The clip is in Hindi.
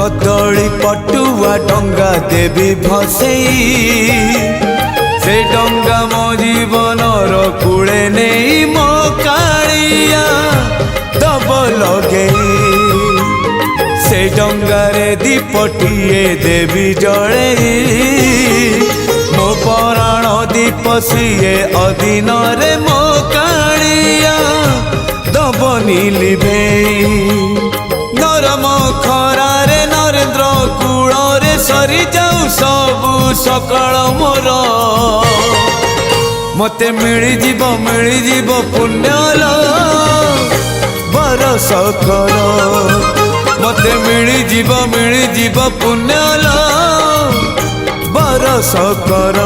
कदली पटुआ डंगा देवी भसई से डंगा मो जीवनर कूले नहीं मो कालिया दब लगे से डंगारे दीपटिए देवी जड़े मो पराण दीप सीए अधीन रे मो कालिया दबनी लिभे नरम खरारे नरेंद्र कूल रे सरी जाऊ सबु सकाळ मोर मते मिली जीव पुण्यल बरस कर मते मिली जीव पुण्यल बरस कर।